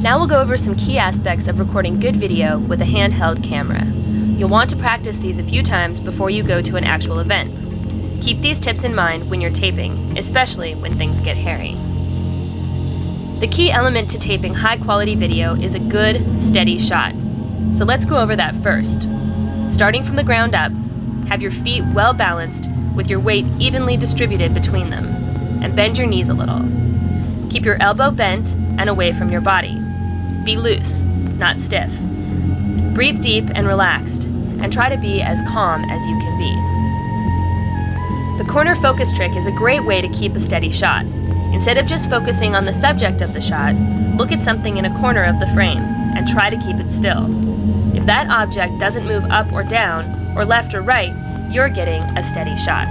Now we'll go over some key aspects of recording good video with a handheld camera. You'll want to practice these a few times before you go to an actual event. Keep these tips in mind when you're taping, especially when things get hairy. The key element to taping high-quality video is a good, steady shot. So let's go over that first. Starting from the ground up, have your feet well balanced with your weight evenly distributed between them, and bend your knees a little. Keep your elbow bent and away from your body. Be loose, not stiff. Breathe deep and relaxed, and try to be as calm as you can be. The corner focus trick is a great way to keep a steady shot. Instead of just focusing on the subject of the shot, look at something in a corner of the frame and try to keep it still. If that object doesn't move up or down, or left or right, you're getting a steady shot.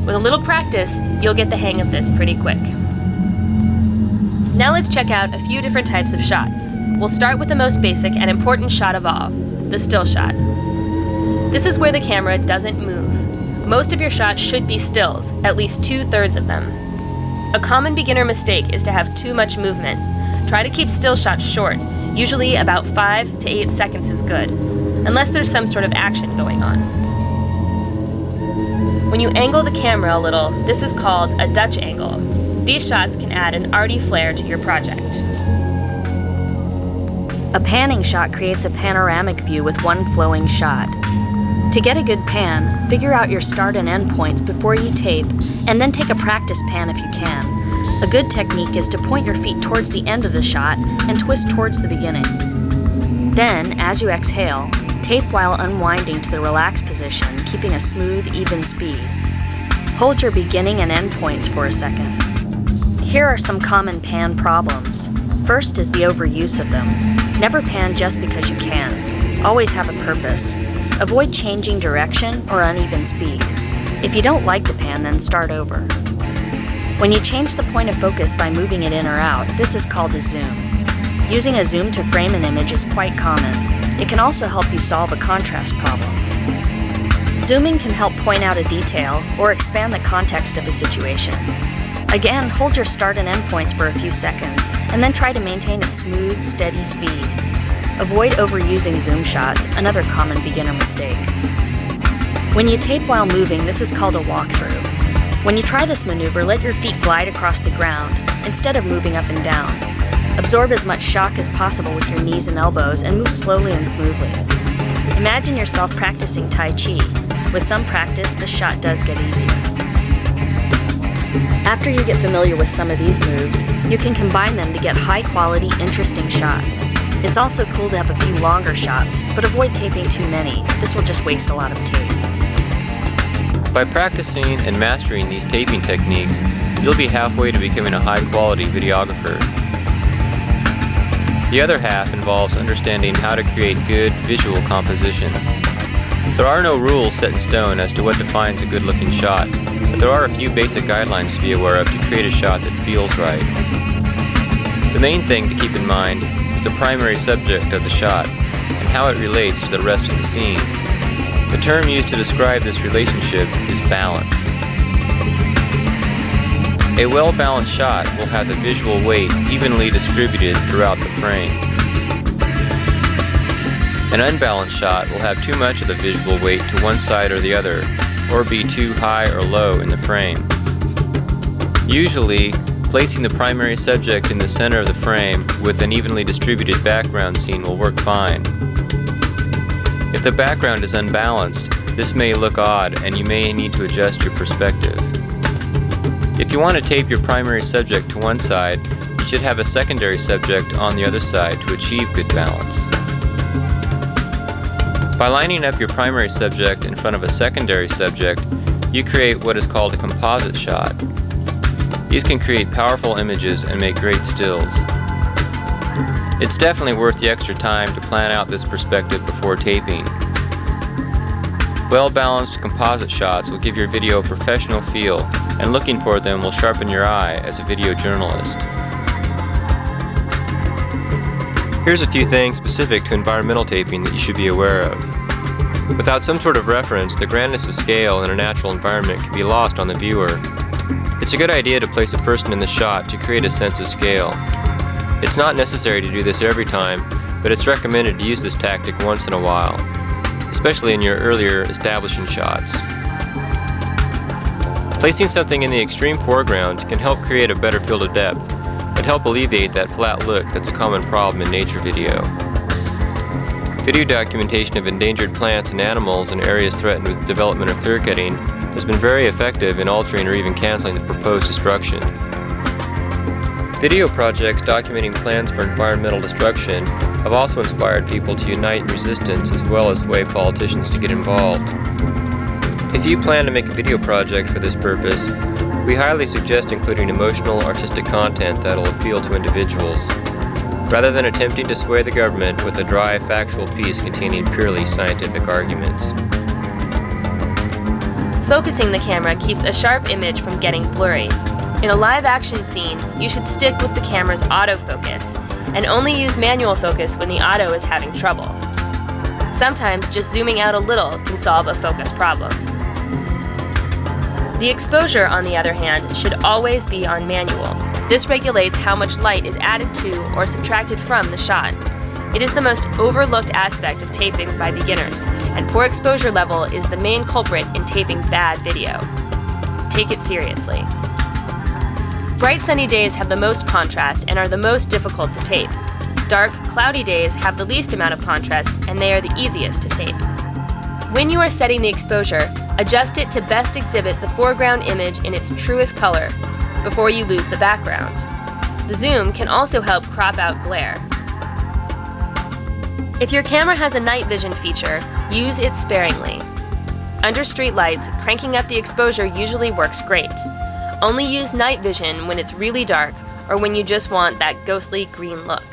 With a little practice, you'll get the hang of this pretty quick. Now let's check out a few different types of shots. We'll start with the most basic and important shot of all, the still shot. This is where the camera doesn't move. Most of your shots should be stills, at least 2/3 of them. A common beginner mistake is to have too much movement. Try to keep still shots short. Usually about 5 to 8 seconds is good, unless there's some sort of action going on. When you angle the camera a little, this is called a Dutch angle. These shots can add an arty flair to your project. A panning shot creates a panoramic view with one flowing shot. To get a good pan, figure out your start and end points before you tape, and then take a practice pan if you can. A good technique is to point your feet towards the end of the shot and twist towards the beginning. Then, as you exhale, tape while unwinding to the relaxed position, keeping a smooth, even speed. Hold your beginning and end points for a second. Here are some common pan problems. First is the overuse of them. Never pan just because you can. Always have a purpose. Avoid changing direction or uneven speed. If you don't like the pan, then start over. When you change the point of focus by moving it in or out, this is called a zoom. Using a zoom to frame an image is quite common. It can also help you solve a contrast problem. Zooming can help point out a detail or expand the context of a situation. Again, hold your start and end points for a few seconds, and then try to maintain a smooth, steady speed. Avoid overusing zoom shots, another common beginner mistake. When you tape while moving, this is called a walkthrough. When you try this maneuver, let your feet glide across the ground instead of moving up and down. Absorb as much shock as possible with your knees and elbows and move slowly and smoothly. Imagine yourself practicing Tai Chi. With some practice, this shot does get easier. After you get familiar with some of these moves, you can combine them to get high-quality, interesting shots. It's also cool to have a few longer shots, but avoid taping too many. This will just waste a lot of tape. By practicing and mastering these taping techniques, you'll be halfway to becoming a high-quality videographer. The other half involves understanding how to create good visual composition. There are no rules set in stone as to what defines a good-looking shot, but there are a few basic guidelines to be aware of to create a shot that feels right. The main thing to keep in mind is the primary subject of the shot and how it relates to the rest of the scene. The term used to describe this relationship is balance. A well-balanced shot will have the visual weight evenly distributed throughout the frame. An unbalanced shot will have too much of the visual weight to one side or the other, or be too high or low in the frame. Usually, placing the primary subject in the center of the frame with an evenly distributed background scene will work fine. If the background is unbalanced, this may look odd and you may need to adjust your perspective. If you want to tape your primary subject to one side, you should have a secondary subject on the other side to achieve good balance. By lining up your primary subject in front of a secondary subject, you create what is called a composite shot. These can create powerful images and make great stills. It's definitely worth the extra time to plan out this perspective before taping. Well-balanced composite shots will give your video a professional feel, and looking for them will sharpen your eye as a video journalist. Here's a few things specific to environmental taping that you should be aware of. Without some sort of reference, the grandness of scale in a natural environment can be lost on the viewer. It's a good idea to place a person in the shot to create a sense of scale. It's not necessary to do this every time, but it's recommended to use this tactic once in a while, especially in your earlier establishing shots. Placing something in the extreme foreground can help create a better field of depth and help alleviate that flat look that's a common problem in nature video. Video documentation of endangered plants and animals in areas threatened with development or clear-cutting has been very effective in altering or even canceling the proposed destruction. Video projects documenting plans for environmental destruction have also inspired people to unite in resistance as well as sway politicians to get involved. If you plan to make a video project for this purpose, we highly suggest including emotional, artistic content that will appeal to individuals, rather than attempting to sway the government with a dry, factual piece containing purely scientific arguments. Focusing the camera keeps a sharp image from getting blurry. In a live-action scene, you should stick with the camera's autofocus and only use manual focus when the auto is having trouble. Sometimes just zooming out a little can solve a focus problem. The exposure, on the other hand, should always be on manual. This regulates how much light is added to or subtracted from the shot. It is the most overlooked aspect of taping by beginners, and poor exposure level is the main culprit in taping bad video. Take it seriously. Bright sunny days have the most contrast and are the most difficult to tape. Dark, cloudy days have the least amount of contrast and they are the easiest to tape. When you are setting the exposure, adjust it to best exhibit the foreground image in its truest color before you lose the background. The zoom can also help crop out glare. If your camera has a night vision feature, use it sparingly. Under street lights, cranking up the exposure usually works great. Only use night vision when it's really dark or when you just want that ghostly green look.